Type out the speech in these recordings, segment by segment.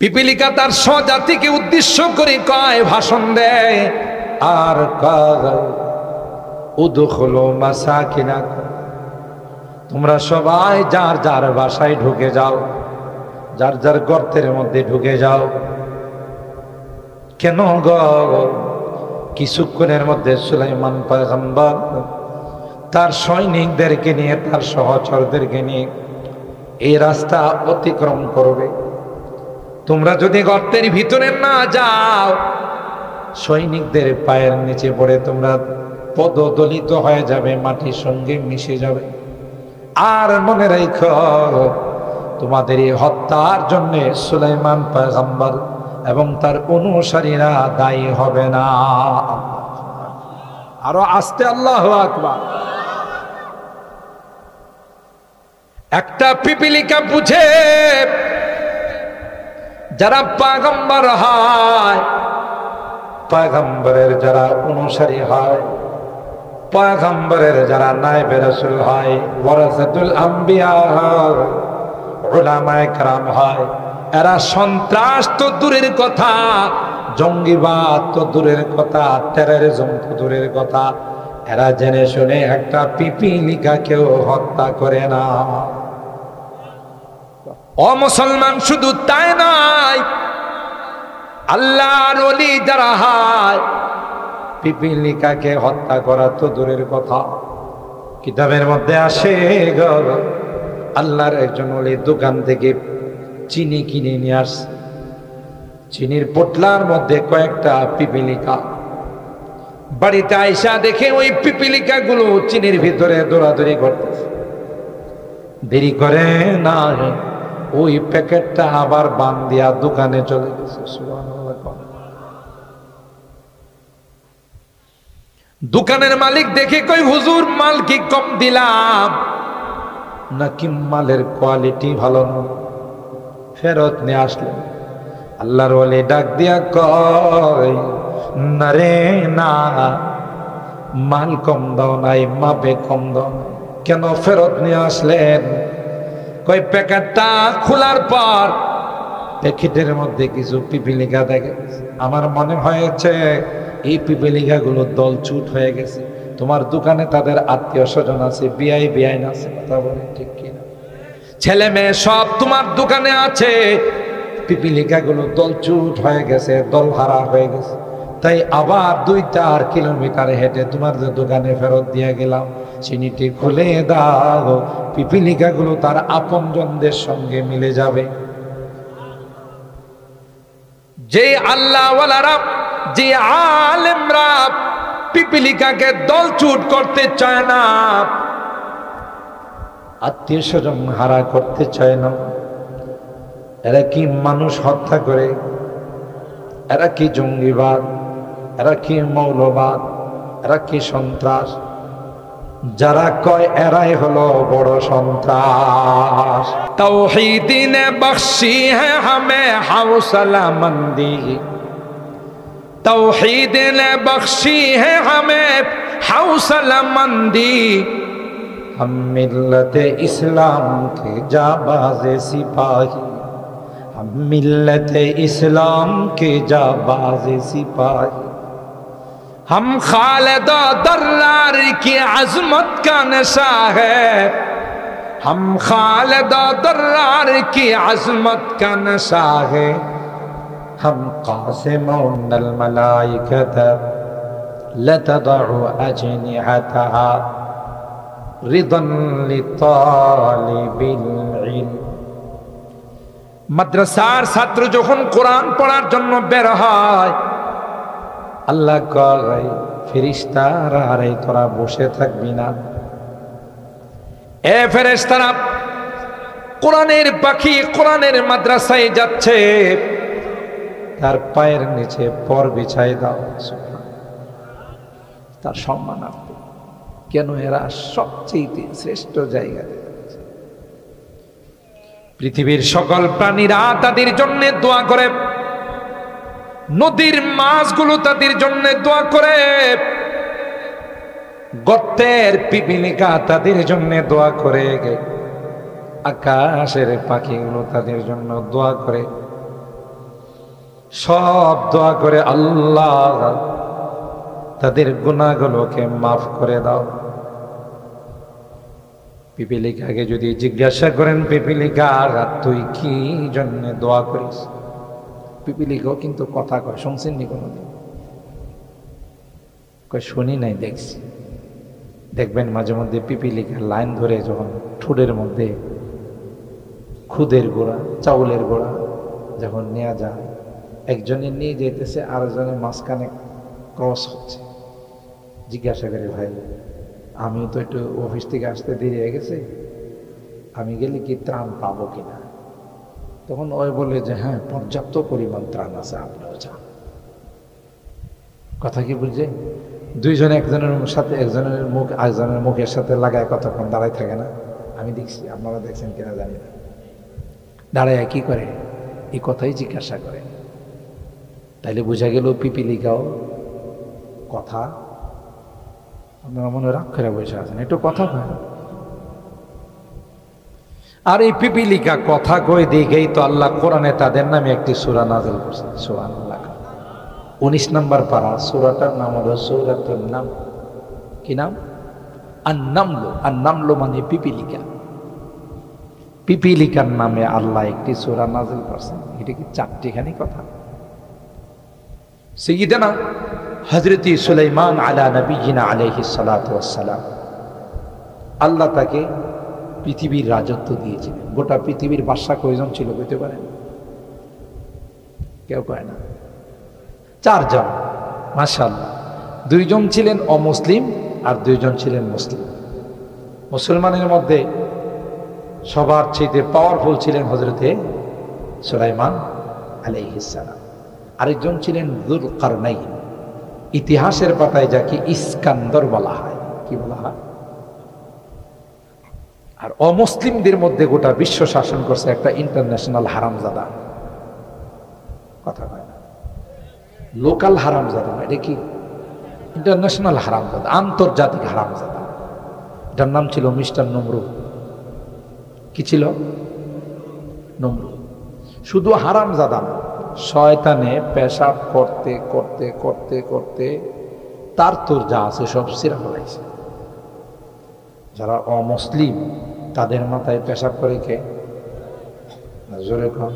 পিপিলিকা তার স্বজাতিকে উদ্দেশ্য করে কয়, ভাষণ দেয় আর কয়, উদখুলু মাসাকিনাকুম, তোমরা সবাই যার যার বাসায় ঢুকে যাও, যার যার গর্তের মধ্যে ঢুকে যাও। কেন গো? কিছুক্ষণের মধ্যে সুলাইমান পয়গম্বর তার সৈনিকদেরকে নিয়ে, তার সহচরদেরকে নিয়ে এই রাস্তা অতিক্রম করবে। তোমরা যদি গর্তের ভিতরে না যাও, সৈনিকদের পায়ের নিচে পড়ে তোমরা পদদলিত হয়ে যাবে, মাটির সঙ্গে মিশে যাবে। আর মনে রাখো, তোমাদের এই হত্যার জন্য সুলাইমান পয়গম্বর এবং তার অনুসারীরা দায়ী হবে না। আরো আস্তে আল্লাহু আকবার। একটা পিপিলিকা বুঝে, যারা পয়গম্বর হয়, পয়গম্বরের যারা অনুসারী হয়, পয়গম্বরের যারা নায়েবে রাসূল হয়, ওয়ারাসাতুল আম্বিয়া হয়, উলামায়ে কেরাম হয়, এরা সন্ত্রাস তো দূরের কথা, জঙ্গিবাদ তো দূরের কথা, টেররিজম তো দূরের কথা, এরা জেনে শুনে একটা পিপিলিকাকেও হত্যা করে না। ও মুসলমান, শুধু তাই নয়, আল্লাহর ওলি যারা হয়, পিপিলিকাকে হত্যা করা তো দূরের কথা, কিতাবের মধ্যে আসে গো, আল্লাহর একজন ওলি দোকান থেকে চিনি কিনে নিয়ে আসছে, চিনির পোটলার মধ্যে কয়েকটা পিপিলিকা। বাড়িতে আইসা দেখে ওই পিপিলিকা গুলো চিনির ভিতরে দৌড়াদৌড়ি করতেছে। দেরি করে না, ওই প্যাকেটটা আবার বান দিয়া দোকানে চলে গেছে। দোকানের মালিক দেখে কই, হুজুর মাল কি কম দিলাম নাকি মালের কোয়ালিটি ভালো না? ফেরত নিয়ে আসলেন। আল্লাহর ওলি ডাক দিয়া কয়, না রে না, মাল কম দাও নাই, মাপে কম দাও নাই। কেন ফেরত নিয়ে আসলেন? কই, প্যাকেটটা খোলার পর প্যাকেটের মধ্যে কিছু পিপিলিকা দেখে, আমার মনে হয়েছে এই পিপিলিকা গুলো দলছুট হয়ে গেছে। তোমার দোকানে তাদের আত্মীয় স্বজন আছে, বিআই বিআইন আছে, কথা বলে ঠিক কিনা? ছেলে মেয়ে সব তোমার দোকানে আছে, পিপিলিকা গুলো দলছুট হয়ে গেছে, দলহারা হয়ে গেছে। তাই আবার 2-4 কিলোমিটার হেঁটে তোমার যে দোকানে ফেরত দিয়ে গেলাম, চিনিটি খুলে দাও, পিপিলিকা গুলো তার আপনজনদের সঙ্গে মিলে যাবে। যে আল্লাহ ওয়ালারা, যে আলেমরা পিপিলিকাকে দলছুট করতে চায় না, আত্মীয় স্বজন হারা করতে চায় না, এরা কি মানুষ হত্যা করে? এরা কি জঙ্গিবাদ? এরা কি মৌলবাদ? এরা কি সন্ত্রাস? যারা কয় এরাই হলো বড় সন্ত্রাস। তাওহীদ নে বখশি হ্যায় হামে হৌসলা মন্দি, তাওহীদ নে বখশি হ্যায় হামে হৌসলা মন্দি, हम मिल्लत इस्लाम के जाबाज सिपाही, हम मिल्लत इस्लाम के जाबाज सिपाही, हम खालिद दर्रार की अजमत का नशा है, हम खालिद दर्रार की अजमत का नशा है, हम कासिमुन अल मलाइकत लतदउ अजनिहतहा रिदन लितालिबिल इल्म। মাদ্রাসার ছাত্র যখন কোরআন পড়ার জন্য বের হয়, আল্লাহ কয়, ফেরেশতারা, আরে তোরা বসে থাকবি না? এ ফেরেশতারা, কোরআনের পাখি কোরআনের মাদ্রাসায় যাচ্ছে, তার পায়ের নিচে পর বিছাই দাও, তার সম্মানার্থে। কেন? এরা সবচেয়ে শ্রেষ্ঠ জায়গা। পৃথিবীর সকল প্রাণীরা তাদের জন্য দোয়া করে, নদীর মাছগুলো তাদের জন্য দোয়া করে, গর্তের পিপিলিকা তাদের জন্য দোয়া করে, আকাশের পাখিগুলো তাদের জন্য দোয়া করে। সব দোয়া করে, আল্লাহ তাদের গুনাহগুলোকে মাফ করে দাও। পিপিলিকাকে যদি জিজ্ঞাসা করেন, পিপিলিকা তুই কি জন্য দোয়া করিস, পিপিলিকাও কিন্তু কথা কয়, শুনছেন নি কোনোদিন? কয় শুনি নাই, দেখছি। দেখবেন মাঝে মধ্যে পিপিলিকার লাইন ধরে যখন ঠোঁটের মধ্যে খুদের গোড়া, চাউলের গোড়া যখন নেওয়া যায়, একজনে নিয়ে যেতেছে, আরেকজনের মাঝখানে ক্রস হচ্ছে। জিজ্ঞাসা করে, ভাই আমি তো একটু অফিস থেকে আসতে দেরি হয়ে গেছে, আমি গেলে কি ত্রাণ পাবো কিনা? তখন ওই বলে যে হ্যাঁ, পর্যাপ্ত পরিমাণ ত্রাণ আছে, আপনিও যান। কথা কি বুঝছে? দুইজনে একজনের সাথে একজনের মুখ আরেকজনের মুখের সাথে লাগায় কতক্ষণ দাঁড়ায় থাকে না? আমি দেখছি, আপনারা দেখছেন কিনা জানি না। দাঁড়ায় কি করে? এই কথাই জিজ্ঞাসা করে। তাইলে বোঝা গেল পিপিলিকাও কথা। আপনারা মনে রাগ করে বসে আছেন, একটু কথা কয়। আর এই পিপিলিকা কথা কই দিকেই তো আল্লাহ কোরআনে তাদের নামে একটি সূরা নাযিল করেছেন। সুবহানাল্লাহ। 19 নম্বর পারা, সূরাটার নাম হলো সূরাতুন নাম। কি নাম? আন-নামল। আন-নামল মানে পিপিলিকা। পিপিলিকার নামে আল্লাহ একটি সূরা নাযিল করেছেন। এটা কি চারটিখানি কথা? সাইয়্যিদানা হযরত সুলাইমান আলা নবিয়িনা আলাইহিস সালাতু ওয়াস সালাম, আল্লাহ তাকে পৃথিবীর রাজত্ব দিয়েছিলেন। গোটা পৃথিবীর বাদশা কয়জন ছিল বলতে পারেন? কেউ কয় না। 4 জন। মাশাআল্লাহ। 2 জন ছিলেন অমুসলিম আর 2 জন ছিলেন মুসলিম। মুসলমানের মধ্যে সবার চেয়ে পাওয়ারফুল ছিলেন হযরতে সুলাইমান আলাইহিস সালাম। আরেকজন ছিলেন যুলকারনাইন। ইতিহাসের পাতায় যাকে ইস্কান্দর বলা হয়। কি বলা হয়? আর অমুসলিমদের মধ্যে গোটা বিশ্ব শাসন করছে একটা ইন্টারন্যাশনাল হারামজাদা। কথা হয় না, লোকাল হারামজাদা, এটা কি ইন্টারন্যাশনাল হারামজাদা, আন্তর্জাতিক হারামজাদা। এটার নাম ছিল মিস্টার নমরুদ। কি ছিল? নমরুদ। শুধু হারামজাদা না, শয়তানে পেশাব করতে করতে করতে করতে তার তোর যা আছে সব সিরা ফেলাইছে। যারা অমুসলিম তাদের মাথায় পেশাব করে কে? না জোরে কম,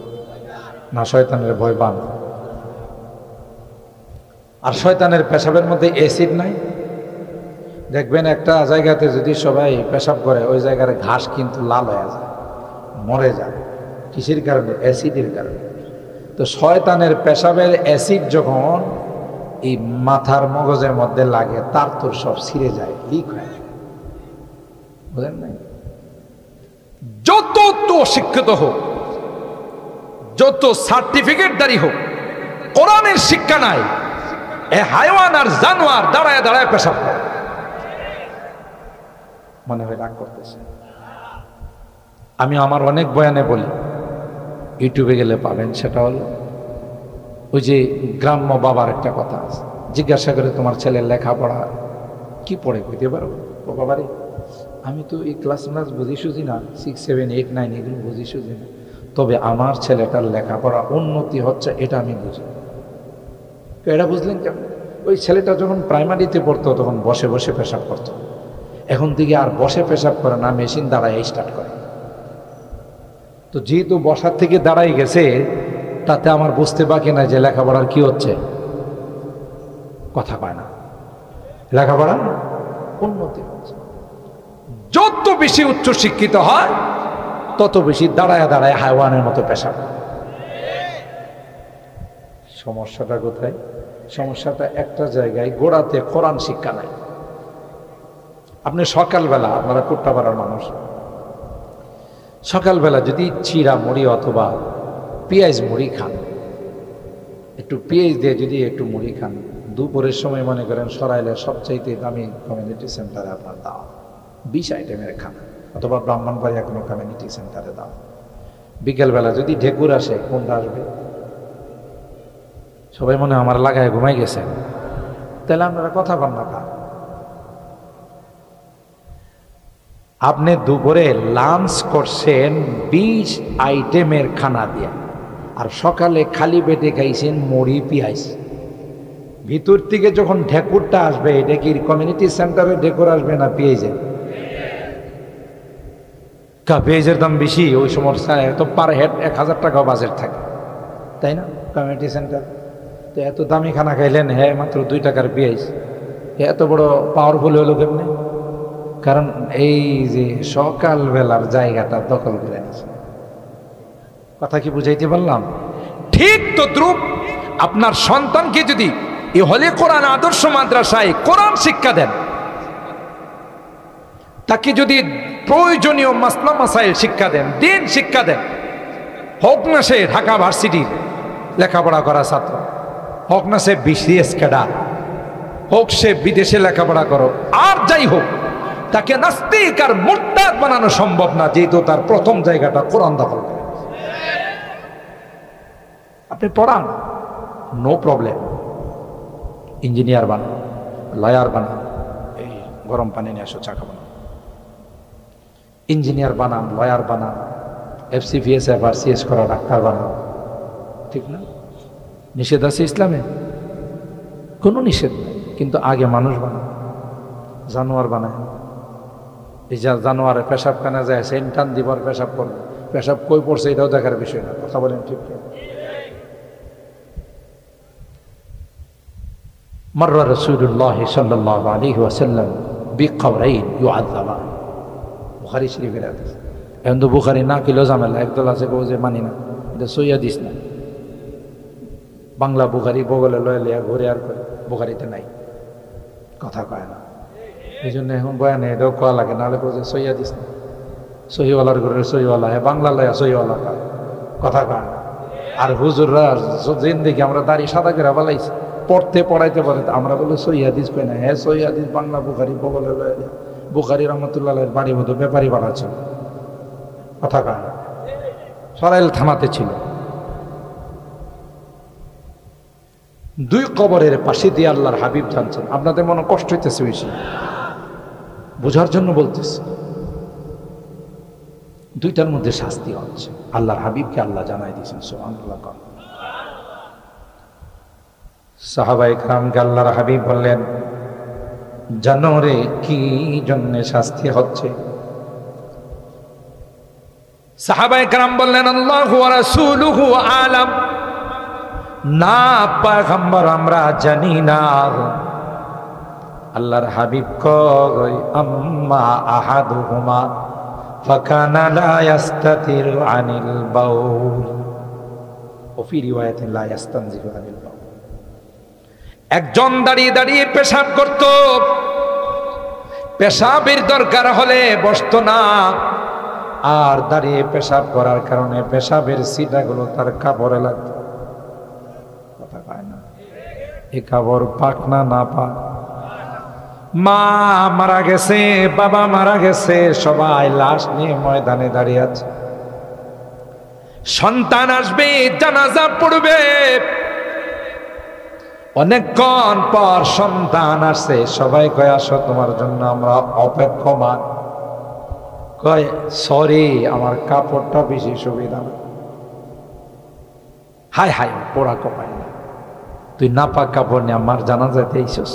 না শয়তানের ভয় পান? আর শয়তানের পেশাবের মধ্যে অ্যাসিড নাই। দেখবেন একটা জায়গাতে যদি সবাই পেশাব করে, ওই জায়গার ঘাস কিন্তু লাল হয়ে যায়, মরে যায়। কিসের কারণে? অ্যাসিডের কারণে। তো শয়তানের পেশাবের অ্যাসিড যখন এই মাথার মগজের মধ্যে লাগে, তার তোর সব ছিঁড়ে যায়, লিক হয়। বুঝেন নাই? যত তো শিক্ষিত হোক, যত সার্টিফিকেটদারি হোক, কোরআনের শিক্ষা নাই, এ হাইওয়ান আর জানোয়ার দাঁড়ায় দাঁড়ায় পেশাব করে। মনে হয় রাগ করতেছে। আমি আমার অনেক বয়ানে বলি, ইউটিউবে গেলে পাবেন। সেটা হলো ওই যে গ্রাম্য বাবার একটা কথা আছে, জিজ্ঞাসা করে তোমার ছেলের লেখাপড়া কি পড়ে, কইতে পারবো? ও বাবারে, আমি তো এই ক্লাস বুঝি সুঝি না, 6, 7, 8, 9 এগুলো বুঝি সুঝি না, তবে আমার ছেলেটার লেখাপড়া উন্নতি হচ্ছে এটা আমি বুঝি। তো এটা বুঝলেন কেমন? ওই ছেলেটা যখন প্রাইমারিতে পড়তো তখন বসে বসে পেশাব করতো, এখন থেকে আর বসে পেশাব করে না, মেশিন দাঁড়ায় স্টার্ট করে। তো যেহেতু বসার থেকে দাঁড়াই গেছে, তাতে আমার বুঝতে বাকি না যে লেখাপড়ার কি হচ্ছে। কথা পায় না, লেখাপড়া উন্নতি হচ্ছে। যত বেশি উচ্চ শিক্ষিত হয় তত বেশি দাঁড়ায় দাঁড়ায় হাইওয়ানের মতো পেশাব। সমস্যাটা কোথায়? সমস্যাটা একটা জায়গায়, গোড়াতে কোরআন শিক্ষা নাই। আপনি সকালবেলা, আপনারা কুট্টাপাড়ার মানুষ, সকালবেলা যদি চিড়া মুড়ি অথবা পেঁয়াজ মুড়ি খান, একটু পেঁয়াজ দিয়ে যদি একটু মুড়ি খান, দুপুরের সময় মনে করেন সরাইলের সবচাইতে দামি কমিউনিটি সেন্টারে আপনার দাও 20 আইটেমের খানা, অথবা ব্রাহ্মণবাড়িয়া কোনো কমিউনিটি সেন্টারে দাও। বিকেলবেলা যদি ঢেকুর আসে, কোনটা আসবে? সবাই মনে হয় আমার লাগায় ঘুমাই গেছেন। তাহলে আপনারা কথা বল না। আপনি দুপুরে লাঞ্চ করছেন 20 আইটেমের খানা দিয়ে, আর সকালে খালি পেটে খাইছেন মুড়ি পেঁয়াজ। ভিতর থেকে যখন ঢেকুরটা আসবে, এটা কি কমিউনিটি সেন্টারে ঢেকুর আসবে না পেঁয়াজের? পেঁয়াজের দাম বেশি, ওই সময় তো পার হেড 1000 টাকা বাজেট থাকে, তাই না? কমিউনিটি সেন্টার তো এত দামি খানা খাইলেন, হ্যাঁ মাত্র 2 টাকার পেঁয়াজ, এত বড় পাওয়ারফুল হলো কেমনে? কারণ এই যে সকালবেলার জায়গাটা দখল করে নিয়েছে। কথা কি বুঝাইতে পারলাম? ঠিক তদ্রুপ আপনার সন্তানকে যদি এই হলে কোরআন আদর্শ মাদ্রাসায় কোরআন শিক্ষা দেন, তাকে যদি প্রয়োজনীয় মাসলা মাসাইল শিক্ষা দেন, দিন শিক্ষা দেন, হোক না সে ঢাকা ভার্সিটির লেখাপড়া করা ছাত্র, হোক না সে বিসিএস ক্যাডার, হোক সে বিদেশে লেখাপড়া করো, আর যাই হোক, তাকে নাস্তিক আর মুরতাদ বানানো সম্ভব না, যেহেতু তার প্রথম জায়গাটা কোরআন দখল করে। আপনি পড়ান, নো প্রবলেম, ইঞ্জিনিয়ার বানান, লয়ার বানান, এই গরম পানি নিয়ে আসো চা খাবো না, ইঞ্জিনিয়ার বানান, লয়ার বানান, FCPS FRCS করা ডাক্তার বানান, ঠিক না? নিষেধ আছে ইসলামে? কোনো নিষেধ নেই, কিন্তু আগে মানুষ বানান, জানোয়ার বানায়। এই যা জানোয়ারে পেশাব কানা যায়, সেন্টান দিবার পেশাব করবে, পেশাব কই পড়ছে এটাও দেখার বিষয় না। কথা বলেন ঠিক না? মাররা রাসূলুল্লাহ সাল্লাল্লাহু আলাইহি ওয়াসাল্লাম বিকবরাইন ইউআযাবান, বুখারী শরীফের হাদিস। এখন তো বুখারী না কিলো ঝামেলা, একদল আছে কেউ যে মানি না, এটা সই হাদিস না। বাংলা বুখারী বগলে লয়ে লিয়া ঘুরে আর করে, বুখারীতে নাই, কথা কয় না। এই জন্য এখন বয়ানে এটাও কয়া লাগে, নাহলে কেউ যে সই হাদিস না, সহিওয়ালার ঘরের সহিওয়ালা, হ্যাঁ বাংলা লয়া সহিওয়ালা কথা কয় না। আর হুজুররা জিন্দেগি আমরা দাড়ি সাদা করে বালাইছি, পড়তে পড়াইতে পারে, আমরা বলে সই হাদিস কই না, হ্যাঁ সই হাদিস বাংলা বুখারী বগলে লয়ে লিয়া। বুখারী রহমতুল্লাহ বাড়ি মতো ব্যাপারী বানাচ্ছে, কথা কয় না। সরাইল থানাতে ছিল, 2 কবরের পাশে দিয়ে আল্লাহর হাবিব জানছেন। আপনাদের মনে কষ্ট হইতেছে বেশি, বোঝার জন্য বলতেছে। 2টার মধ্যে শাস্তি হচ্ছে, আল্লাহর হাবিবকে আল্লাহ জানাই দিয়েছেন। সুবহানাল্লাহ। সাহাবায়ে কেরামকে আল্লাহর হাবিব বললেন, জানো রে কি জন্য শাস্তি হচ্ছে? সাহাবায়ে কেরাম বললেন, আল্লাহু ওয়া রাসূলুহু আলাম, না পয়গম্বর আমরা জানি না। আল্লাহর হাবিব কয়, আম্মা আহাদুহুমা ফাকানা লা ইস্তাতিরু আনিল বাউল ওয়া ফি রিওয়ায়াতিন লা ইস্তানজিহু আনিল বাউল। একজন দাঁড়িয়ে দাঁড়িয়ে পেশাব করত, পেশাবের দরকার হলে বসতো না, আর দাঁড়িয়ে পেশাব করার কারণে পেশাবের ছিটাগুলো তার কাপড়ে লাগতো। কথা কয় না? এ কাপড় পাক না না পাক? মা মারা গেছে, বাবা মারা গেছে, সবাই লাশ নিয়ে ময়দানে দাঁড়িয়ে আছে। সন্তান আসবে, জানাজা পড়বে, অনেকক্ষণ পর সন্তান আসছে, সবাই কয় আসো তোমার জন্য আমরা অপেক্ষমান। কয় সরি আমার কাপড়টা বেশি সুবিধা না। হায় হায় পোড়া কপাই না, তুই নাপাক কাপড় নিয়ে আমার জানাজাতে আইছস?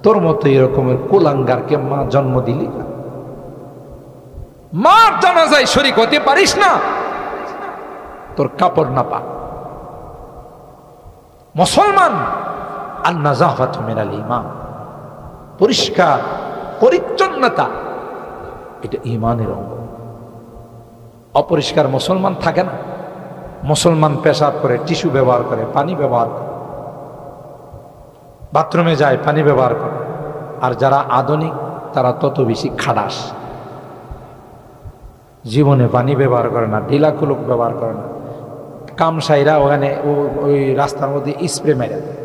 তোর মতো এরকমের কুলাঙ্গারকে মা জন্ম দিলি না, মার জানাজায় শরীক হতে পারিস না, তোর কাপড় নাপাক। মুসলমান আন-নাযাফাতু মিনাল ঈমান, পরিষ্কার পরিচ্ছন্নতা এটা ঈমানের অঙ্গ। অপরিষ্কার মুসলমান থাকে না। মুসলমান পেশাব করে, টিস্যু ব্যবহার করে, পানি ব্যবহার করে, বাথরুমে যায় পানি ব্যবহার করে। আর যারা আধুনিক তারা তত বেশি খাড়াস, জীবনে পানি ব্যবহার করে না, ঢিলা কুলুক ব্যবহার করে না। কামসাইরা ওখানে ওই রাস্তার মধ্যে স্প্রে মেরা দেয়,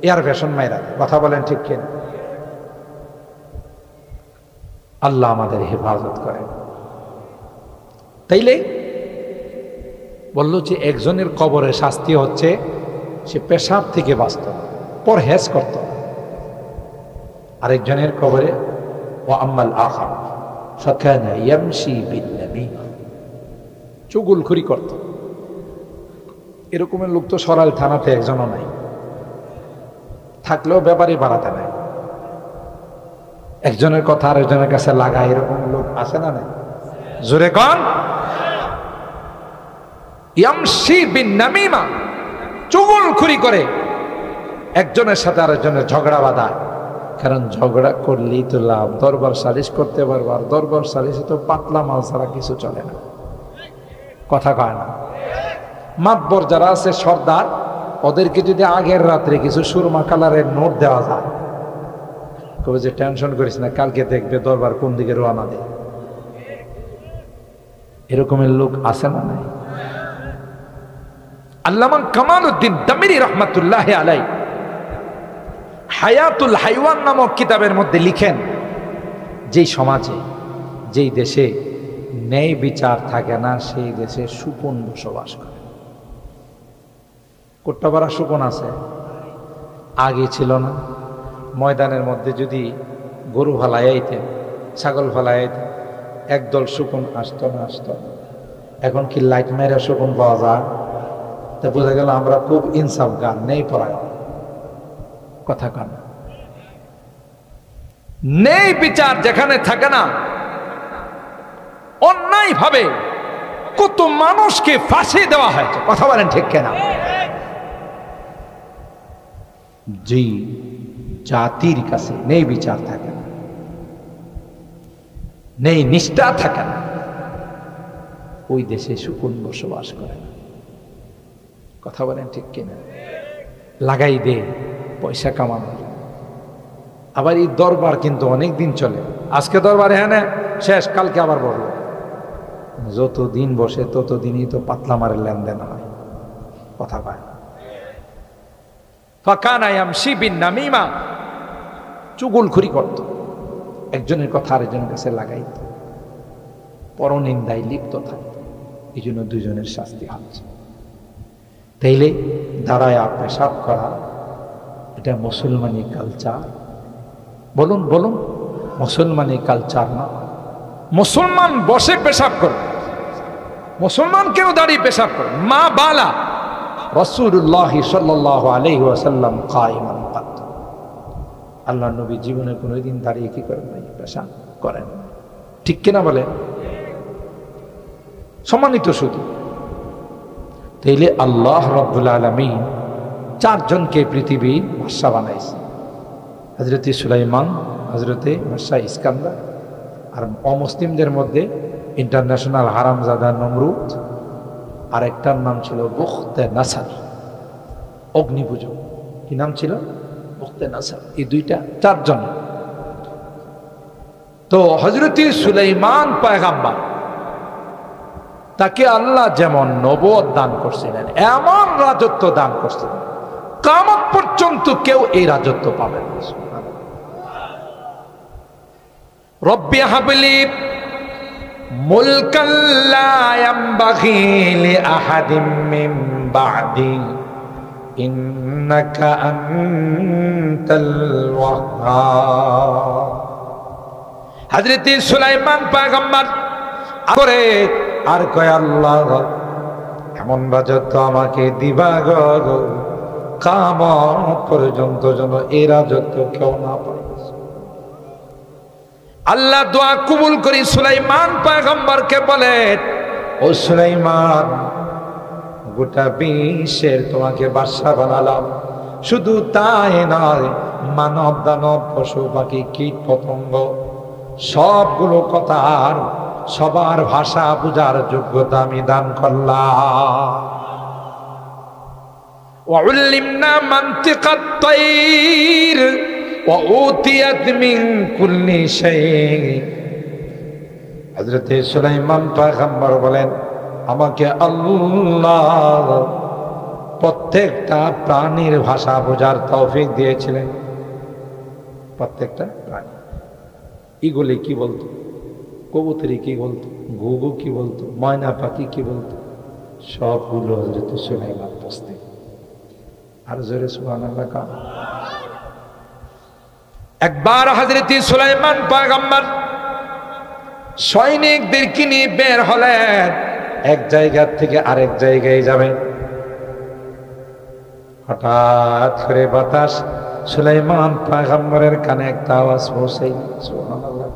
এয়ার ফ্যাশন মেরা দেয়। কথা বলেন ঠিক কিনা? আল্লাহ আমাদের হেফাজত করে। তাইলে বললো যে একজনের কবরে শাস্তি হচ্ছে সে পেশাব থেকে বাঁচত, পরহেজ করত। আরেকজনের কবরে ও আম্মাল আখার ফাকানা ইয়ামশি বিন নামিমা, চুগলখড়ি করত। এরকমের লোক তো সরাইল থানাতে একজনও নাই, থাকলেও ব্যাপারই বাড়াতে নাই, একজনের কথা আরেকজনের কাছে লাগায়, এরকম লোক আছে না নাই? জোরে কন। ইয়ামশি বিন নামিমা, চুগলখুরি করে একজনের সাথে আরেকজনের ঝগড়া বাঁধায়, কারণ ঝগড়া করলেই তো লাভ, দরবার সালিশ করতে পারবো, আর দরবার সালিশে তো পাতলা মাল ছাড়া কিছু চলে না, কথা কয় না। মাতবর যারা আছে সর্দার, ওদেরকে যদি আগের রাত্রে কিছু সুরমা কালারের নোট দেওয়া যায়, কবে যে টেনশন করিস না, কালকে দেখবে দরবার কোন দিকে রওনা দেয়। এরকমের লোক আছে না নাই? আল্লামা কামালউদ্দিন দামিরি রহমাতুল্লাহ আলাই হায়াতুল হাইওয়ান নামক কিতাবের মধ্যে লিখেন, যেই সমাজে, যেই দেশে ন্যায় বিচার থাকে না, সেই দেশে শকুন বসবাস করে। কোট্টাপাড়া শকুন আছে, আগে ছিল না। ময়দানের মধ্যে যদি গরু ফালাই আইতেন, ছাগল ফালাই আইতেন, একদল শকুন আসতো না, আসতো না। এখন কি লাইট মেরে শকুন পাওয়া যায়? তা বোঝা গেল আমরা খুব ইনসাফ গান নেই পড়ায়, কথা কান। নেই বিচার যেখানে থাকে না, অন্যায় ভাবে কত মানুষকে ফাঁসি দেওয়া হয়, কথা বলেন ঠিক কেনা? জি, জাতির কাছে নেই বিচার থাকে না, নেই নিষ্ঠা থাকে না, ওই দেশে শকুন বসবাস করে না, কথা বলেন ঠিক কিনা? লাগাই দে পয়সা কামানো। আবার এই দরবার কিন্তু অনেক দিন চলে, আজকে দরবার হ্যাঁ শেষ, কালকে আবার বলবো। যত দিন বসে ততদিনই তো পাতলা মারের লেনদেন হয়, কথা পায় না। ফাকানা ইয়ামশি বিন নামিমা, চুগলখুরি করত, একজনের কথা আরেকজনের কাছে লাগাইত, পরনিন্দায় লিপ্ত থাকত। এই জন্য দুজনের শাস্তি হচ্ছে। তাইলে দাঁড়ায় পেশাব করা, এটা মুসলমানি কালচার? বলুন বলুন, মুসলমানি কালচার না। মুসলমান বসে পেশাব করে, মুসলমান কেউ দাঁড়িয়ে পেশাব করে। মা বালা রাসূলুল্লাহ সাল্লাল্লাহু আলাইহি ওয়াসাল্লাম কায়িমান কাত, আল্লাহ নবী জীবনে কোনোদিন দাঁড়িয়ে কি করেন নাই? পেশাব করেন, ঠিক কিনা বলে? সম্মানিত শুধু তাইলে আল্লাহ রাব্বুল আলামিন চারজনকে পৃথিবীর বাদশা বানাইছে, হযরত সুলাইমান, হযরত মুসা ইস্কান্দার, আর অমুসলিমদের মধ্যে ইন্টারন্যাশনাল হারামজাদা নমরুদ, আর একটার নাম ছিল বুখতে নাসার, অগ্নিপূজক। কি নাম ছিল? বুখতে নাসার। এই দুইটা, চারজন। তো হযরত সুলাইমান পয়গম্বর, তাকে আল্লাহ যেমন নবুয়ত দান করছিলেন, এমন রাজত্ব দান করছিলেন, কিয়ামত পর্যন্ত কেউ এই রাজত্ব পাবে না। রব্বি হাবলি মুলকান লা ইয়ামবাগি লিআহাদিম মিন বা'দি ইন্নাকা আনতাল ওয়াহ্হাব। হযরত সুলাইমান পয়গম্বর করে আর কয়, আল্লাহ এমন রাজত্ব আমাকে দিবা গো, কিয়ামত পর্যন্ত যেন এই রাজত্ব কেউ না পায়। আল্লাহ দোয়া কবুল করি সুলাইমান পয়গম্বরকে বলে, ও সুলাইমান, গোটা বিশ্বের তোমাকে বাদশা বানালাম, শুধু তাই নয়, মানব দানব পশু পাখি কীট পতঙ্গ সবগুলো কথার, সবার ভাষা বুঝার যোগ্যতা আমি দান করলাম। ওয়াউল্লিমনা মানতিকাত তাইর ওয়া উতিয়াত মিন কুল্লি শাই। হযরত সুলাইমান পয়গম্বর বলেন, আমাকে আল্লাহ প্রত্যেকটা প্রাণীর ভাষা বোঝার তৌফিক দিয়েছিলেন। প্রত্যেকটা প্রাণী, ইগলে কি বলতো, কবুতরি কি বলতো, ঘুঘু কি বলতো, ময়না পাখি কি বলতো, সবগুলো হযরত সুলাইমান বুঝতে। আর জোরে সুবহানাল্লাহ কান। একবার হযরত সুলাইমান পয়গম্বর সৈনিকদেরকে নিয়ে বের হলেন, এক জায়গা থেকে আরেক জায়গায় যাবেন। হঠাৎ করে বাতাস সুলাইমান পয়গম্বরের কানে একটা আওয়াজ পৌঁছে সুবহানাল্লাহ।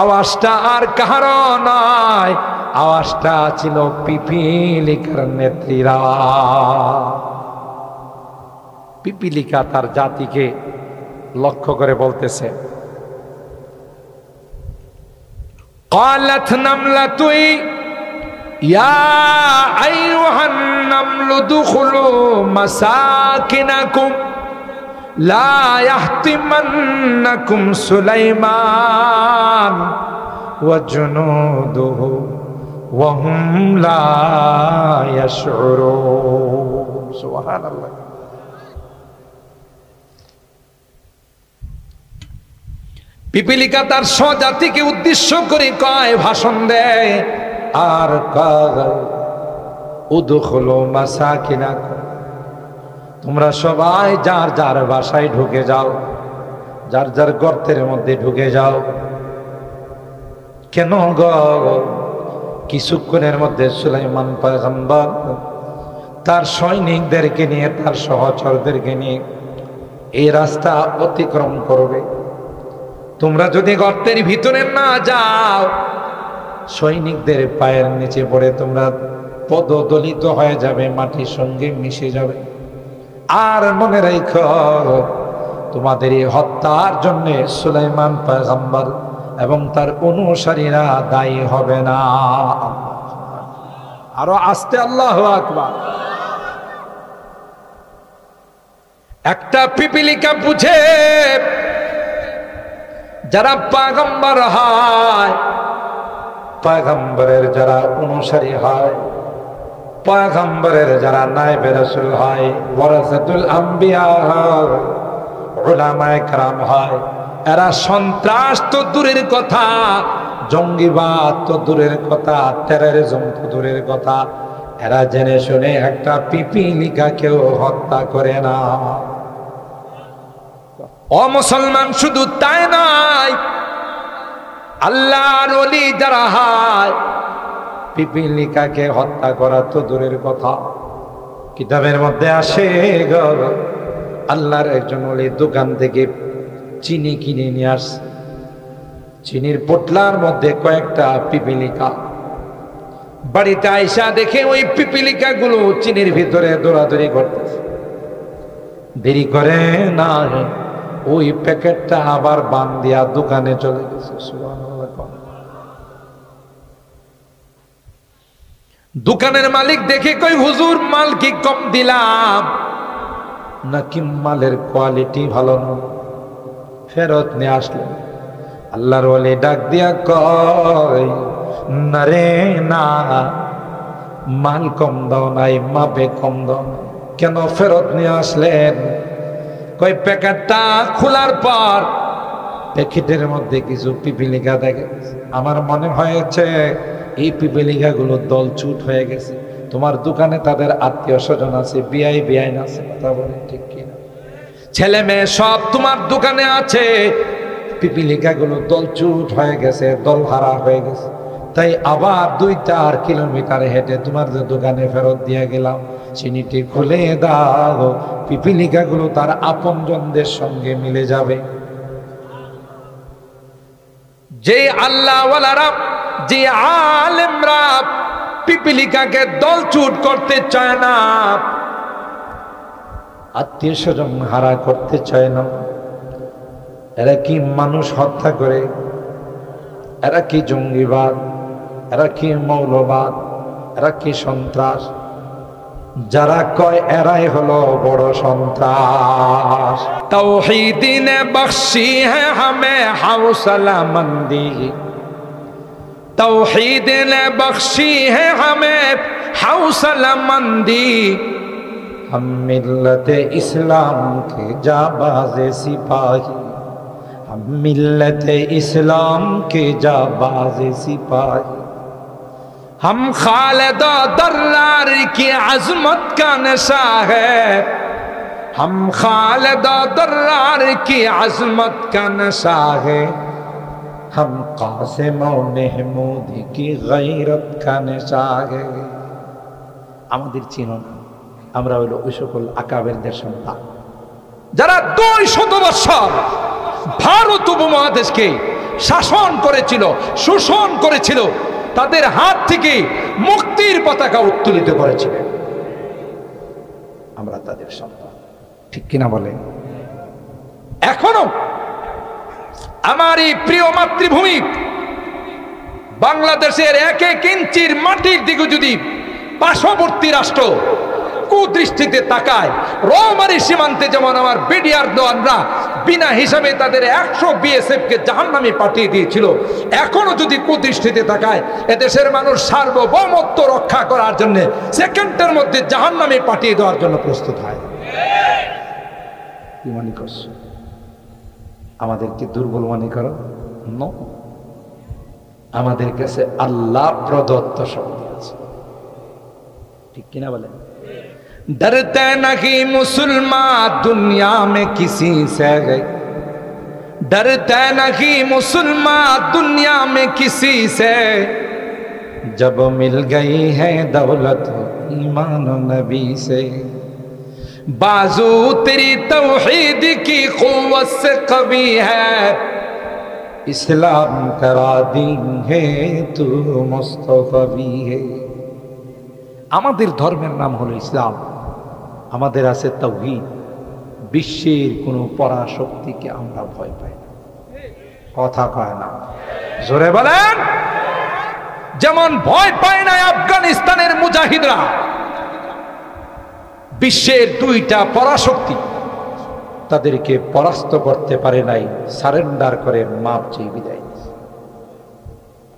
আওয়াজটা আর কারো নয়, আওয়াজটা ছিল পিপিলিকার নেত্রীরা। পিপিলিকা তার জাতিকে লক্ষ্য করে বলতেছে, قالت نملة يا أيها النمل ادخلوا مساكنكم لا يحطمنكم سليمان وجنوده وهم لا يشعرون سبحان الله। পিপিলিকা তার স্বজাতিকে উদ্দেশ্য করে কয়, ভাষণ দেয় আর কয়, উদখুলু মাসাকিনাকুম, তোমরা সবাই যার যার বাসায় ঢুকে যাও, যার যার গর্তের মধ্যে ঢুকে যাও। কেন গো? কিছুক্ষণের মধ্যে সুলাইমান পয়গম্বর তার সৈনিকদেরকে নিয়ে, তার সহচরদেরকে নিয়ে এই রাস্তা অতিক্রম করবে। তোমরা যদি গর্তের ভিতরে না যাও, সৈনিকদের পায়ের নিচে পড়ে তোমরা পদদলিত হয়ে যাবে, মাটির সঙ্গে মিশে যাবে। আর মনে রাখো, তোমাদের এই হত্যার জন্য সুলাইমান পয়গম্বর এবং তার অনুসারীরা দায়ী হবে না। আরো আস্তে আল্লাহু আকবার। একটা পিপিলিকা বুঝে, যারা পয়গম্বর হয়, পয়গম্বরের যারা অনুসারী হয়, পয়গম্বরের যারা নায়েবে রাসূল হয়, ওয়ারাসাতুল আম্বিয়া হয়, উলামায়ে কেরাম হয়, এরা সন্ত্রাস তো দূরের কথা, জঙ্গিবাদ তো দূরের কথা, টেররিজম তো দূরের কথা, এরা জেনে শুনে একটা পিপিলিকাকেও হত্যা করে না। ও মুসলমান, শুধু তাই নয়, আল্লাহর ওলি যারা হয়, পিপিলিকাকে হত্যা করা তো দূরের কথা, কিতাবের মধ্যে আসে গো, আল্লাহর একজন ওলি দোকান থেকে চিনি কিনে নিয়ে আসছে, চিনির পোটলার মধ্যে কয়েকটা পিপিলিকা। বাড়িতে আইসা দেখে ওই পিপিলিকা গুলো চিনির ভিতরে দৌড়াদৌড়ি করতেছে। দেরি করে না, ওই প্যাকেটটা আবার বান দিয়া দোকানে চলে গেছে। দোকানের মালিক দেখে কই, হুজুর মাল কি কম দিলাম নাকি মালের কোয়ালিটি ভালো না? ফেরত নিয়ে আসলেন। আল্লাহর ওলি ডাক দিয়া কয়, না রে না, মাল কম দাও নাই, মাপে কম দাও নাই। কেন ফেরত নিয়ে আসলেন? কই, প্যাকেটটা খোলার পর প্যাকেটের মধ্যে কিছু পিপিলিকা দেখে, আমার মনে হয়েছে এই পিপিলিকা গুলো দলছুট হয়ে গেছে। তোমার দোকানে তাদের আত্মীয় স্বজন আছে, বিআই বিআইন আছে, কথা বলে ঠিক কিনা? ছেলে মেয়ে সব তোমার দোকানে আছে, পিপিলিকা গুলো দলছুট হয়ে গেছে, দলহারা হয়ে গেছে। তাই আবার 2-4 কিলোমিটার হেঁটে তোমার যে দোকানে ফেরত দিয়ে গেলাম, চিনিটি খুলে দাও, পিপিলিকা গুলো তার আপনজনদের সঙ্গে মিলে যাবে। যে আল্লাহ ওয়ালারা, যে আলেমরা পিপিলিকাকে দলছুট করতে চায় না, আত্মীয় স্বজন হারা করতে চায় না, এরা কি মানুষ হত্যা করে? এরা কি জঙ্গিবাদ? এরা কি মৌলবাদ? এরা কি সন্ত্রাস? যারা কয় এরাই হলো বড় সন্ত্রাস। তাওহীদ নে বখশি হ্যায় হামে হৌসলা মন্দি, তাওহীদ নে বখশি হ্যায় হামে হৌসলা মন্দি, हम मिल्लत इस्लाम के जाबाज सिपाही, हम मिल्लत इस्लाम के जाबाज सिपाही, हम खालिद दर्रार की अजमत का नशा है, हम खालिद दर्रार की अजमत का नशा है, हम कासिम महमूद की गैरत का नशा है। আমাদের চিনো না, আমরা হইল ওই সকল আকাবেরদের সন্তান যারা 200 বছর ভারত উপমহাদেশকে শাসন করেছিল, শোষণ করেছিল, তাদের হাত থেকে মুক্তির পতাকা উত্তোলিত করেছিলেন। আমরা তাদের সন্তান, ঠিক কিনা বলে? এখনো আমার এই প্রিয় মাতৃভূমি বাংলাদেশের 1 ইঞ্চির মাটির দিকে যদি পার্শ্ববর্তী রাষ্ট্র কুদৃষ্টিতে তাকায়, রৌমারী সীমান্তে যেমন আমার বিডিআর দেওয়ানরা বিনা হিসাবে তাদের 100 বিএসএফ কে জাহান্নামে পাঠিয়ে দিয়েছিল, এখনো যদি কুদৃষ্টিতে তাকায় এদেশের মানুষ সার্বভৌমত্ব রক্ষা করার জন্য সেকেন্ডের মধ্যে জাহান্নামে পাঠিয়ে দেওয়ার জন্য প্রস্তুত হয়। কি মনে করছো? আমাদেরকে দুর্বল মনে করো? নো, আমাদের কাছে আল্লাহ প্রদত্ত শক্তি আছে, ঠিক কিনা বলেন? डरते नहीं मुसलमान दुनिया में किसी से गए, डरते नहीं मुसलमान दुनिया में किसी से, जब मिल गई है दौलत ईमान नबी से, बाजू तेरी तौहीद की कुव्वत से कवी है, इस्लाम करा दी है तू मुस्तफी है। আমাদের ধর্মের নাম হলো ইসলাম, আমাদের আছে তাওহীদ। বিশ্বের কোনো পরাশক্তিকে আমরা ভয় পাই না। কথা কয় না, জোরে বলেন। যেমন ভয় পায় না আফগানিস্তানের মুজাহিদরা, বিশ্বের 2টা পরাশক্তি তাদেরকে পরাস্ত করতে পারে নাই, সারেন্ডার করে মাপ চেয়ে বিদায়।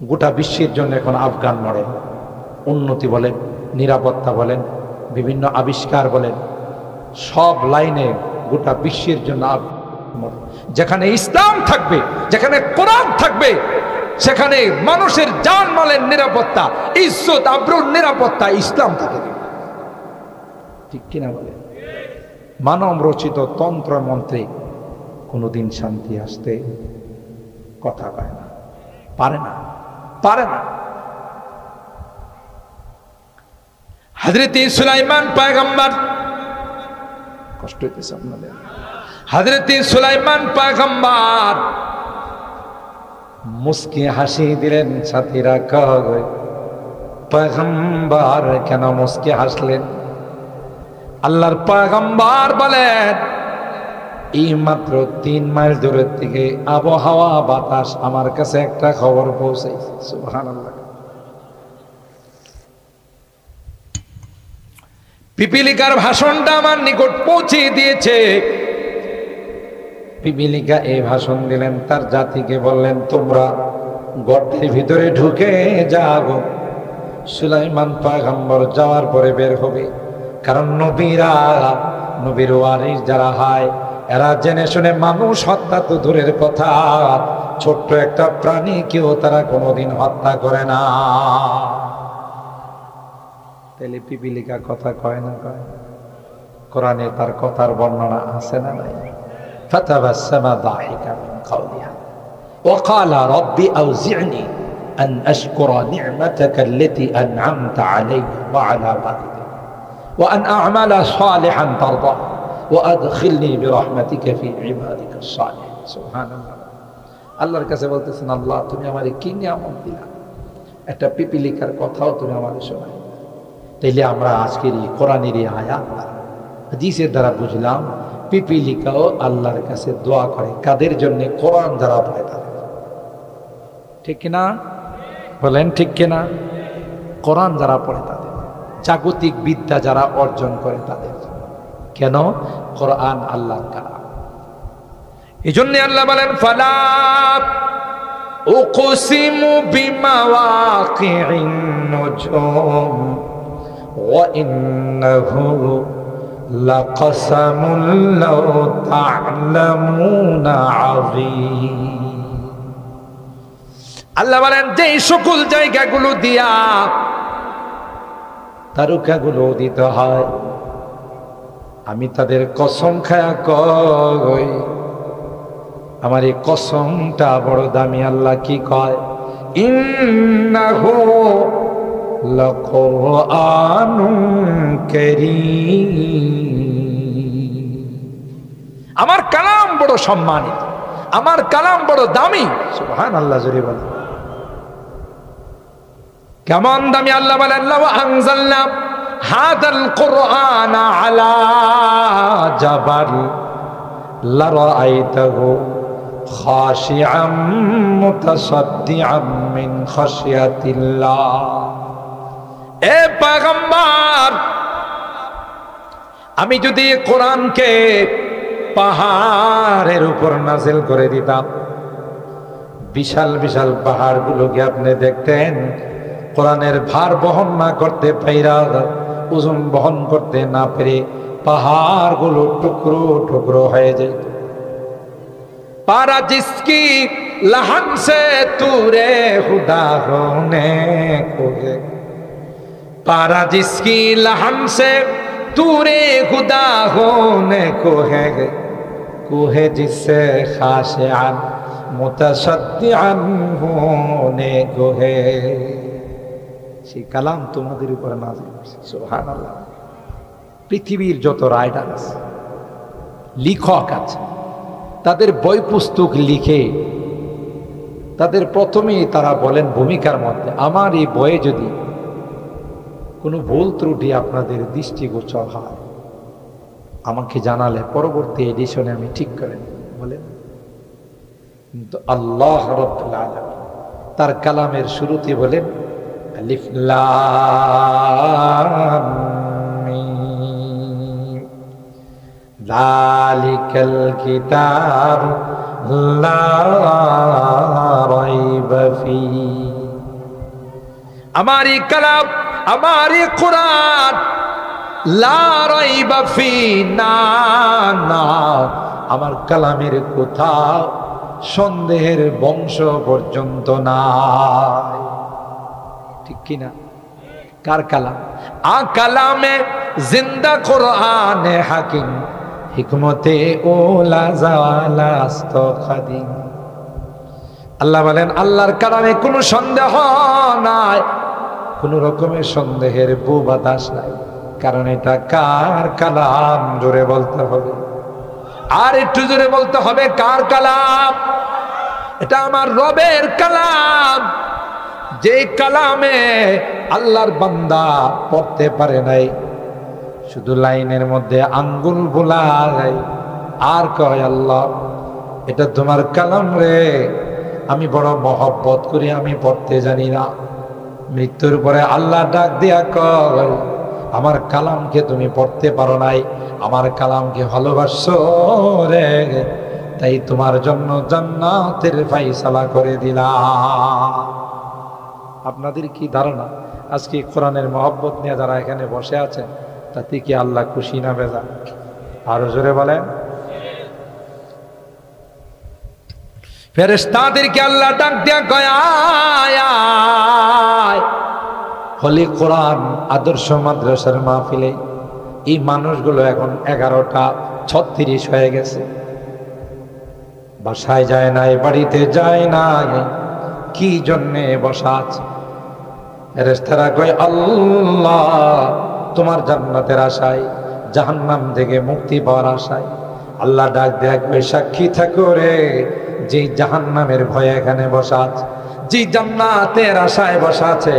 গোটা বিশ্বের জন্য এখন আফগান মডেল, উন্নতি বলেন, নিরাপত্তা বলেন, বিভিন্ন আবিষ্কার বলেন, সব লাইনে গোটা বিশ্বের জন্য যেখানে ইসলাম থাকবে, যেখানে কোরআন থাকবে, সেখানে মানুষের জানমালের নিরাপত্তা, ইজ্জত আবরুর নিরাপত্তা ইসলাম থাকে, ঠিক কিনা বলে? মানব রচিত তন্ত্র মন্ত্রে কোনোদিন শান্তি আসতে কথা কয় না, পারে না, পারে না। হযরত সুলাইমান পয়গম্বর, কষ্ট হইতেছে আপনাদের, হযরত সুলাইমান পয়গম্বর মুস্কি হাসি দিলেন। সাথীরা কয়, পয়গম্বর কেন মুস্কি হাসলেন? আল্লাহর পয়গম্বর বলেন, এই মাত্র 3 মাইল দূরের থেকে আবহাওয়া বাতাস আমার কাছে একটা খবর পৌঁছেছে। সুবহানাল্লাহ। পিপিলিকার ভাষণটা আমার নিকট পৌঁছে দিয়েছে। পিপিলিকা এই ভাষণ দিলেন, তার জাতিকে বললেন, তোমরা গর্তের ভিতরে ঢুকে যাও। সুলাইমান পয়গম্বর যাওয়ার পরে বের হবে, কারণ নবীরা, নবীর ওয়ারিস যারা হয়, এরা জেনে শুনে মানুষ হত্যা তো দূরের কথা, ছোট্ট একটা প্রাণীকেও তারা কোনোদিন হত্যা করে না। তাহলে পিপিলিকা কথা কয় না কয়? কোরআনে তার কথার বর্ণনা আছে না নাই? ফাতাবাসসামা দাহিকা মিন কাওলিহা ওয়া ক্বালা রাব্বি আউজি'নি আন আশকুরা নি'মাতাকা আল্লাতী আন'আমতা আলাইয়া ওয়া আলা ওয়ালিদাই ওয়া আন আ'মালা সালিহান তারদা ওয়া আদখিলনি বিরহমাতিকা ফি ইবাদিকা সালিহিন। সুবহানাল্লাহ। আল্লাহর কাছে বলতেছেন, আল্লাহ তুমি আমারে কি নিয়ামত দিলা, একটা পিপিলিকার কথাও তুমি আমারে শোনাই। তাইলে আমরা আজকের এই কোরআনের এই আয়াত দ্বারা, হাদিসের দ্বারা বুঝলাম পিপিলিকাও আল্লাহর কাছে দোয়া করে কাদের জন্য? কোরআন যারা পড়ে তাদের, ঠিক কিনা বলেন? ঠিক কিনা? কোরআন যারা পড়ে তাদের, জাগতিক বিদ্যা যারা অর্জন করে তাদের। কেন? কোরআন আল্লাহর কালাম। এই জন্য আল্লাহ বলেন, ফালা উকসিমু বিমাওয়াকি'ন নুজুম وَإِنَّهُ لَقَسَمٌ لَوْ تَعْلَمُونَ عَظِيمٌ। আল্লাহ বলেন, যে সকল জায়গাগুলো দিয়া তারকাগুলো উদিত হয়, আমি তাদের কসম খায়া কই, আমার এই কসমটা বড় দামি। আল্লাহ কি কয়? ইন্নাহু লাকুরআনুন কারীম। আমার কালাম বড় সম্মানিত, আমার কালাম বড় দামি। সুবহানাল্লাহ, জোরে বলেন। কেমন দামি? আল্লাহ বলেন লাউ আনজালনা হাযাল কুরআনা আলা জাবাল লারাআইতাহু খাশিআম মুতাসাদ্দিআম মিন খাশিয়াতিল্লাহ। এ পয়গম্বর, আমি যদি কোরআনকে পাহাড়ের উপর নাজিল করে দিতাম, বিশাল বিশাল পাহাড়গুলোকে আপনি দেখতেন কোরআনের ভার বহন না করতে পাইরা, ওজন বহন করতে না পেরে পাহাড়গুলো টুকরো টুকরো হয়ে যায়। पारा जिसकी लहन से तूरे खुदा होने को है, पारा जिसकी लहन से तूरे खुदा होने को है, कोहे जिससे खाशिअन मुतशद्दिअन होने को है। সেই কালাম তোমাদের উপরে নাযিল হয়েছে। সুবহানাল্লাহ। পৃথিবীর যত রাইটার আছে, লেখক আছে, তাদের বই পুস্তক লিখে তাদের প্রথমেই তারা বলেন ভূমিকার মধ্যে, আমার এই বইয়ে যদি কোনো ভুল ত্রুটি আপনাদের দৃষ্টিগোচর হয় আমাকে জানালে পরবর্তী এডিশনে আমি ঠিক করে নেব বলেন। কিন্তু আল্লাহ রাব্বুল আলামিন তার কালামের শুরুতে বলেন আলিফ লাম মিম যালিকাল কিতাব লা রাইবা ফীহি। আমারি কালাম, আমারি কোরআন, লা রাইবা ফীহি, না না, আমার কালামের কোথাও সন্দেহের বংশ পর্যন্ত নাই। ঠিক কিনা? কার কালাম? আ কালামে জিন্দা কোরআনে হাকিম, হিকমতে ওলা জালাস্ত খাদিম। আল্লাহ বলেন আল্লাহর কালামে কোনো সন্দেহ নাই, কোনো রকমের সন্দেহের বু বাতাস নাই, কারণ এটা কার কালাম? জোরে বলতে হবে, আর একটু জোরে বলতে হবে, কার কালাম? এটা আমার রবের কালাম, যে কালামে আল্লাহর বান্দা পড়তে পারে নাই, শুধু লাইনের মধ্যে আঙ্গুল বোলায় আর কয় আল্লাহ এটা তোমার কালাম রে, আমি বড় মহব্বত করি, আমি পড়তে জানি না। মৃত্যুর পরে আল্লাহ ডাক দিয়া কয় আমার কালামকে তুমি পড়তে পারো নাই, আমার কালামকে ভালোবাসো রে, তাই তোমার জন্য জান্নাতের ফায়সালা করে দিলাম। আপনাদের কি ধারণা আজকে কোরআনের মহব্বত নিয়ে যারা এখানে বসে আছেন তাতে কি আল্লাহ খুশি না বেজার? আরো জোরে বলেন। ফেরেশতাদেরকে আল্লাহ ডাক দিয়া কয় আয় আয়, হলি কোরআন আদর্শ মাদ্রাসার মাহফিলে এই মানুষগুলো এখন 11:36 হয়ে গেছে, বাসায় যায় নাই, বাড়িতে যায় নাই, কি জন্যে বসা আছে? ফেরেশতারা কয় আল্লাহ তোমার জান্নাতের আশায়, জাহান্নাম থেকে মুক্তি পাওয়ার আশায়। আল্লাহ ডাক দেয়া কয় সাক্ষী থাকো রে, যে জাহান্নামের ভয়ে এখানে বসা আছে, যে জান্নাতের আশায় বসা আছে,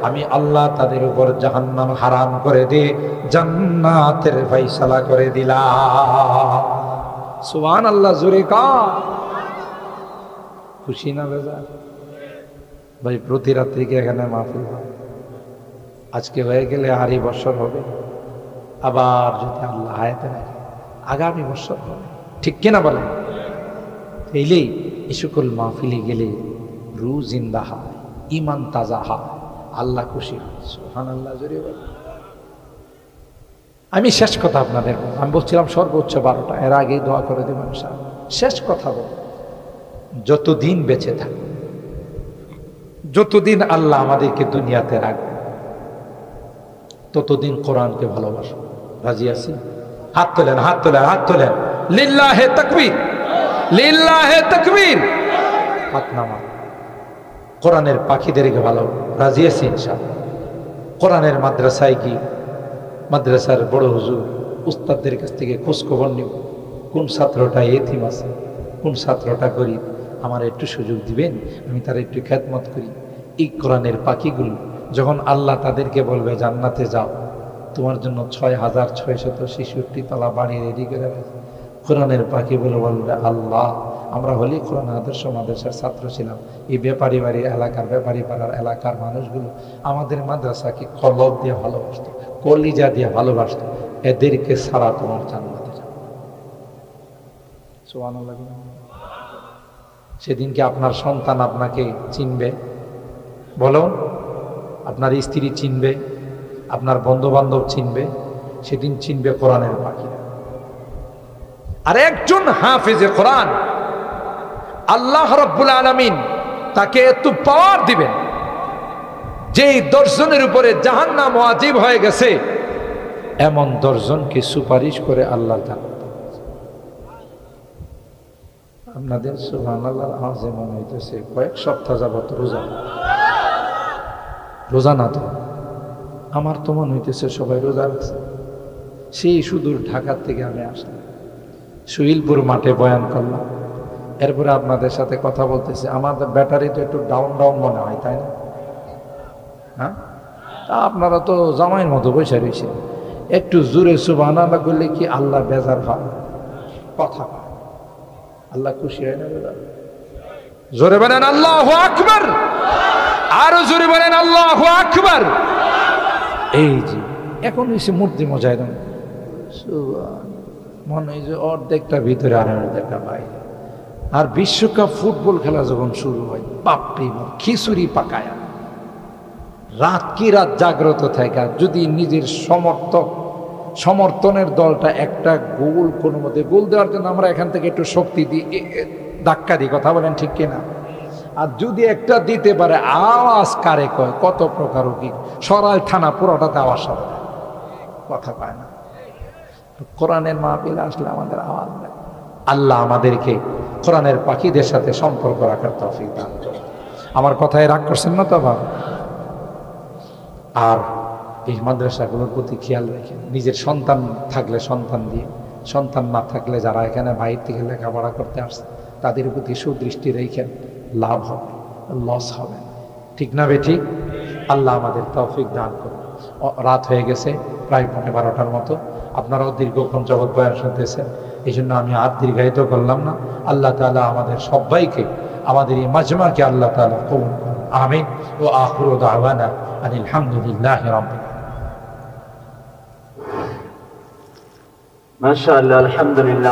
আমি আল্লাহ তাদের উপর জাহান্নাম হারাম করে দিয়ে জান্নাতের ফায়সালা করে দিলাম। সুবহানাল্লাহ, জোরে কার? খুশি না বেজার? ভাই প্রতি রাত্রি কি এখানে মাহফিল হয়? আজকে হয়ে গেলে আরই বছর হবে, আবার যদি আল্লাহ হায়াতে রাখে আগামী বছর হবে, ঠিক কিনা বলেন? এইলেই এই সকল মাহফিলে গেলে রু জিন্দা হয়, ইমান তাজা হয়, আল্লাহ খুশি হয়। সুবহানাল্লাহ, জোরে বলেন। আমি শেষ কথা আপনাদের বলবো, আমি বলছিলাম সর্বোচ্চ 12টা, এর আগেই দোয়া করে দেবেন ইনশাআল্লাহ। শেষ কথা বল, যতদিন বেঁচে থাকবে, যতদিন আল্লাহ আমাদেরকে দুনিয়াতে রাখবে, ততদিন কোরআনকে ভালোবাসো। রাজি আছি? হাত তোলেন, হাত তোলেন, হাত তোলেন। লিল্লাহে তাকবীর, লিল্লাহে তাকবীর। হাত নামা। কোরআনের পাখিদেরকে ভালো। রাজি আছি ইনশাআল্লাহ? কোরআনের মাদ্রাসায় কি মাদ্রাসার বড় হুজুর উস্তাদদের কাছ থেকে খোঁজখবর নিব, কোন ছাত্রটা এতিম আছে, কোন ছাত্রটা গরিব, আমার একটু সুযোগ দিবেন, আমি তার একটু খেদমত করি। এই কোরআনের পাখিগুলো যখন আল্লাহ তাদেরকে বলবে জান্নাতে যাও, তোমার জন্য ৬,৬৬৬ তলা বাড়ি রেডি করে রাখে, কোরআনের পাখিগুলো বলবে আল্লাহ আমরা হলেই কোরআন আদর্শ মাদ্রাসার ছাত্র ছিলাম, এই ব্যাপারী বাড়ির এলাকার ব্যাপারী পাড়ার এলাকার মানুষগুলো আমাদের মাদ্রাসাকে কলব দিয়ে ভালোবাসত, কলিজা দিয়ে ভালোবাসত, এদেরকে ছাড়া তোমার জান্নাতে যাও। সুবহানাল্লাহ। সেদিনকে আপনার সন্তান আপনাকে চিনবে, বলো, আপনার স্ত্রী চিনবে, আপনার বন্ধু বান্ধব চিনবে, সেদিন চিনবে কোরআনের পাখিরা। আর একজন হাফেজে কোরআন আল্লাহ রাব্বুল আলামিন তাকে এত পাওয়ার দিবেন, যেই 10 জনের উপরে জাহান্নাম ওয়াজিব হয়ে গেছে, এমন 10 জনকে সুপারিশ করে আল্লাহ জান্নাত। আপনাদের সুবহানাল্লাহর আওয়াজে মনে হইতেছে কয়েক সপ্তাহ যাবত রোজা না, তো আমার তো মনে হইতেছে সবাই রোজা রাখছে। সেই সুদূর ঢাকার থেকে আমি আসলাম, সুহিলপুর মাঠে বয়ান করলাম, এরপরে আপনাদের সাথে কথা বলতেছি। আমাদের ব্যাটারি তো একটু ডাউন মনে হয়, তাই না? হ্যাঁ, তা আপনারা তো জামাইয়ের মতো বসে রয়েছে, একটু জোরে সুবহানাল্লাহ করলে কি আল্লাহ বেজার হয়? কথা আল্লাহ খুশি হয় না? জোরে বলেন আল্লাহু আকবার, আরো জোরে বলেন আল্লাহু আকবার। এই যে এখন হয়েছে মূর্তি মজায় মনে হয় যে অর্ধেকটা ভিতরে আর অর্ধেকটা বাইরে। আর বিশ্বকাপ ফুটবল খেলা যখন শুরু হয়, বাপরে খিচুড়ি পাকায়, রাত কি রাত জাগ্রত থাকে। যদি নিজের সমর্থনের দলটা একটা গোল কোনো মতে, গোল দেওয়ার জন্য আমরা এখান থেকে একটু শক্তি দিই, ধাক্কা দিই, কথা বলেন ঠিক কিনা? আর যদি একটা দিতে পারে, আওয়াজ কারে কয়, কত প্রকার কি সরাই থানা পুরোটাতে আওয়াজ হবে, কথা পায় না। কোরআনের মাহফিলে আসলে আমাদের আওয়াজ নেই। আল্লাহ আমাদেরকে কোরআনের পাখিদের সাথে সম্পর্ক রাখার তৌফিক দান করুন। আমার কথায় রাগ করছেন না তো বাবা? আর এই মাদ্রাসাগুলোর প্রতি খেয়াল রাখেন, নিজের সন্তান থাকলে সন্তান দিয়ে, সন্তান না থাকলে যারা এখানে বাইরে থেকে লেখাপড়া করতে আসছে তাদের প্রতি সুদৃষ্টি রেখেন, লাভ হবে, লস হবে, ঠিক না বেঠিক? আল্লাহ আমাদের তৌফিক দান করুন। রাত হয়ে গেছে প্রায় 12টার মতো, আপনারাও দীর্ঘক্ষণ জগৎ বয়ান শুনতেছেন, এই জন্য আমি আর দীর্ঘায়িত করলাম না। আল্লাহ তাআলা আমাদের সবাইকে, আমাদের এই মাজমাকে আল্লাহ তাআলা কবুল করুন, আমিন। ও আখিরু দাওয়ানা আনিল হামদুলিল্লাহি রাব্বিল আলামিন। মাশাআল্লাহ, আলহামদুলিল্লাহ।